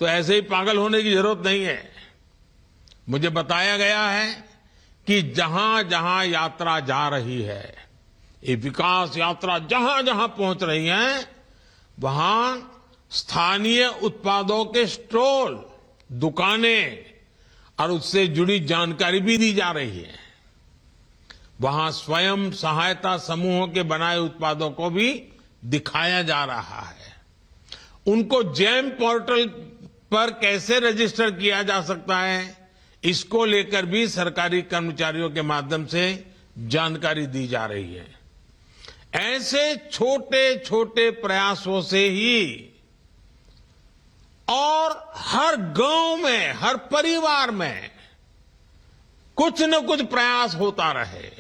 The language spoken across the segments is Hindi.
तो ऐसे ही पागल होने की जरूरत नहीं है। मुझे बताया गया है कि जहां जहां यात्रा जा रही है, ये विकास यात्रा जहां जहां पहुंच रही है, वहां स्थानीय उत्पादों के स्टॉल, दुकानें और उससे जुड़ी जानकारी भी दी जा रही है। वहां स्वयं सहायता समूहों के बनाए उत्पादों को भी दिखाया जा रहा है। उनको जेम पोर्टल पर कैसे रजिस्टर किया जा सकता है, इसको लेकर भी सरकारी कर्मचारियों के माध्यम से जानकारी दी जा रही है। ऐसे छोटे छोटे प्रयासों से ही और हर गांव में, हर परिवार में कुछ न कुछ प्रयास होता रहे।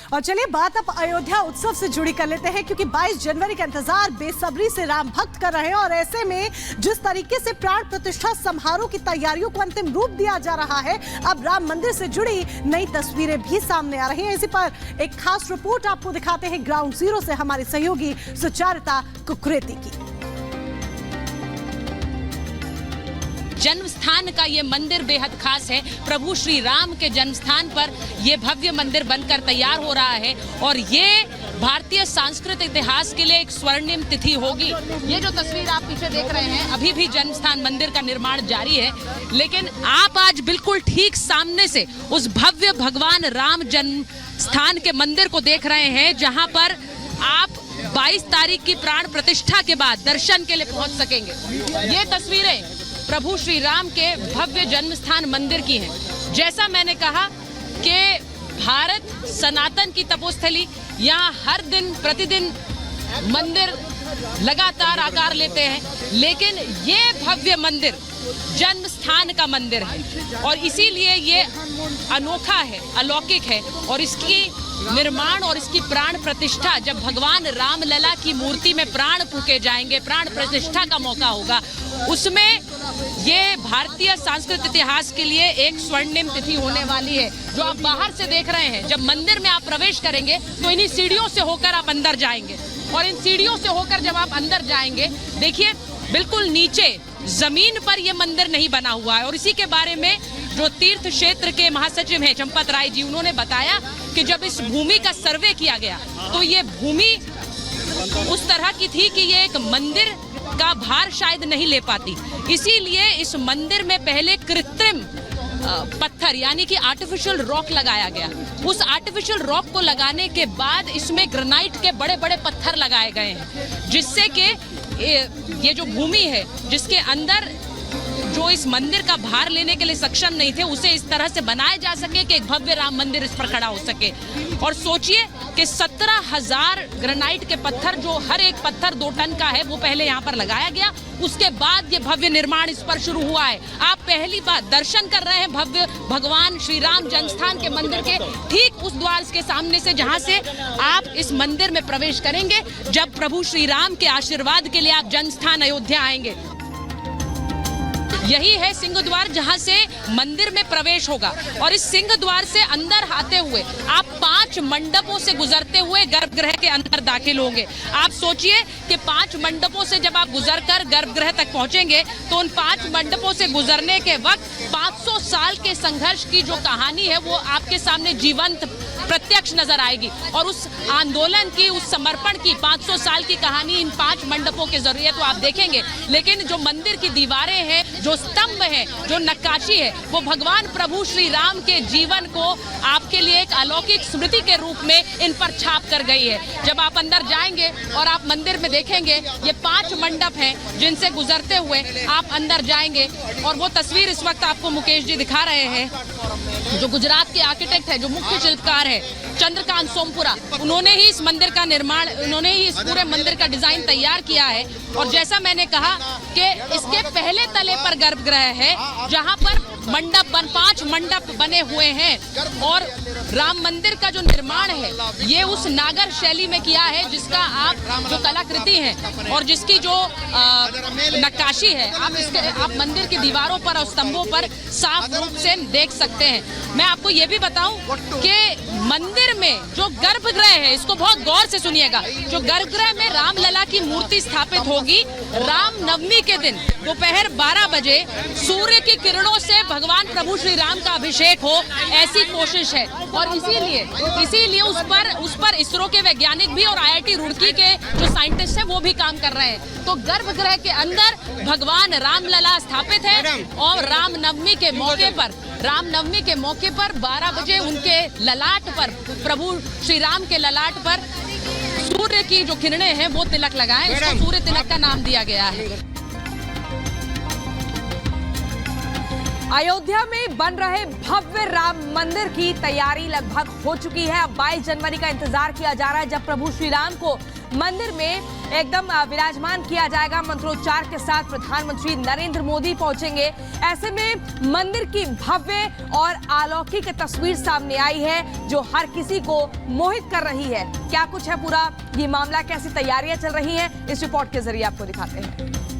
और चलिए बात अब अयोध्या उत्सव से जुड़ी कर लेते हैं, क्योंकि 22 जनवरी का इंतजार बेसब्री से राम भक्त कर रहे हैं। और ऐसे में जिस तरीके से प्राण प्रतिष्ठा समारोह की तैयारियों को अंतिम रूप दिया जा रहा है, अब राम मंदिर से जुड़ी नई तस्वीरें भी सामने आ रही हैं। इसी पर एक खास रिपोर्ट आपको दिखाते हैं ग्राउंड जीरो से हमारे सहयोगी सुचारिता कुकरेती की। जन्म स्थान का ये मंदिर बेहद खास है। प्रभु श्री राम के जन्म स्थान पर ये भव्य मंदिर बनकर तैयार हो रहा है और ये भारतीय सांस्कृतिक इतिहास के लिए एक स्वर्णिम तिथि होगी। ये जो तस्वीर आप पीछे देख रहे हैं, अभी भी जन्म स्थान मंदिर का निर्माण जारी है, लेकिन आप आज बिल्कुल ठीक सामने से उस भव्य भगवान राम जन्म स्थान के मंदिर को देख रहे हैं, जहां पर आप 22 तारीख की प्राण प्रतिष्ठा के बाद दर्शन के लिए पहुंच सकेंगे। ये तस्वीरें प्रभु श्री राम के भव्य जन्म स्थान मंदिर की हैं। जैसा मैंने कहा कि भारत सनातन की तपोस्थली, यहाँ हर दिन प्रतिदिन मंदिर लगातार आकार लेते हैं, लेकिन ये भव्य मंदिर जन्म स्थान का मंदिर है और इसीलिए ये अनोखा है, अलौकिक है। और इसकी निर्माण और इसकी प्राण प्रतिष्ठा जब भगवान रामलला की मूर्ति में प्राण फूके जाएंगे, प्राण प्रतिष्ठा का मौका होगा, उसमें ये भारतीय सांस्कृतिक इतिहास के लिए एक स्वर्णिम तिथि होने वाली है। जो आप बाहर से देख रहे हैं, जब मंदिर में आप प्रवेश करेंगे तो इन्हीं सीढ़ियों से होकर आप अंदर जाएंगे और इन सीढ़ियों से होकर जब आप अंदर जाएंगे, देखिए बिल्कुल नीचे जमीन पर यह मंदिर नहीं बना हुआ है। और इसी के बारे में जो तीर्थ क्षेत्र के महासचिव हैं चंपत राय जी, उन्होंने बताया कि जब इस भूमि का सर्वे किया गया तो ये भूमि उस तरह की थी कि ये एक मंदिर का भार शायद नहीं ले पाती, इसीलिए इस मंदिर में पहले कृत्रिम पत्थर यानी कि आर्टिफिशियल रॉक लगाया गया। उस आर्टिफिशियल रॉक को लगाने के बाद इसमें ग्रेनाइट के बड़े बड़े पत्थर लगाए गए हैं, जिससे कि ये जो भूमि है जिसके अंदर जो इस मंदिर का भार लेने के लिए सक्षम नहीं थे, उसे इस तरह से बनाया जा सके कि एक भव्य राम मंदिर इस पर खड़ा हो सके। और सोचिए कि 17,000 ग्रेनाइट के पत्थर, जो हर एक पत्थर 2 टन का है, वो पहले यहाँ पर लगाया गया। उसके बाद ये भव्य निर्माण इस पर शुरू हुआ है। आप पहली बार दर्शन कर रहे हैं भव्य भगवान श्री राम जन्मस्थान के मंदिर के ठीक उस द्वार के सामने से, जहाँ से आप इस मंदिर में प्रवेश करेंगे जब प्रभु श्री राम के आशीर्वाद के लिए आप जन्मस्थान अयोध्या आएंगे। यही है सिंह द्वार, जहां से मंदिर में प्रवेश होगा। और इस सिंह द्वार से अंदर आते हुए आप 5 मंडपों से गुजरते हुए गर्भगृह के अंदर दाखिल होंगे। आप सोचिए कि 5 मंडपों से जब आप गुजरकर गर्भगृह तक पहुंचेंगे तो उन 5 मंडपों से गुजरने के वक्त 500 साल के संघर्ष की जो कहानी है वो आपके सामने जीवंत प्रत्यक्ष नजर आएगी। और उस आंदोलन की, उस समर्पण की 500 साल की कहानी इन 5 मंडपों के जरिए तो आप देखेंगे। लेकिन जो मंदिर की दीवारें हैं, जो स्तंभ है, जो नक्काशी है, वो भगवान प्रभु श्री राम के जीवन को आपके लिए एक अलौकिक स्मृति के रूप में इन पर छाप कर गई है। जब आप अंदर जाएंगे और आप मंदिर में देखेंगे, ये 5 मंडप हैं जिनसे गुजरते हुए आप अंदर जाएंगे। और वो तस्वीर इस वक्त आपको मुकेश जी दिखा रहे हैं जो गुजरात के आर्किटेक्ट है, जो मुख्य शिल्पकार है चंद्रकांत सोमपुरा, उन्होंने ही इस मंदिर का निर्माण, उन्होंने ही इस पूरे मंदिर का डिजाइन तैयार किया है। और जैसा मैंने कहा कि इसके पहले तले पर गर्भगृह है, जहां पर मंडप 5 मंडप बने हुए हैं और राम मंदिर का जो निर्माण है ये उस नागर शैली में किया है, जिसका आप जो कलाकृति है और जिसकी जो नक्काशी है आप मंदिर की दीवारों पर और स्तंभों पर साफ रूप से देख सकते हैं। मैं आपको ये भी बताऊं कि मंदिर में जो गर्भगृह है, इसको बहुत गौर से सुनिएगा, जो गर्भगृह में रामलला की मूर्ति स्थापित होगी, राम नवमी के दिन दोपहर 12 बजे सूर्य की किरणों से भगवान प्रभु श्री राम का अभिषेक हो, ऐसी कोशिश है। और इसीलिए उस पर इसरो के वैज्ञानिक भी और IIT रुड़की के जो साइंटिस्ट हैं वो भी काम कर रहे हैं। तो गर्भगृह के अंदर भगवान रामलला स्थापित है और रामनवमी के मौके पर 12 बजे उनके ललाट पर, प्रभु श्री राम के ललाट पर सूर्य की जो किरणें हैं वो तिलक लगाएं। इसको सूर्य तिलक का नाम दिया गया है। अयोध्या में बन रहे भव्य राम मंदिर की तैयारी लगभग हो चुकी है। अब 22 जनवरी का इंतजार किया जा रहा है, जब प्रभु श्री राम को मंदिर में एकदम विराजमान किया जाएगा। मंत्रोच्चार के साथ प्रधानमंत्री नरेंद्र मोदी पहुंचेंगे। ऐसे में मंदिर की भव्य और अलौकिक तस्वीर सामने आई है, जो हर किसी को मोहित कर रही है। क्या कुछ है पूरा ये मामला, कैसी तैयारियां चल रही हैं, इस रिपोर्ट के जरिए आपको दिखाते हैं।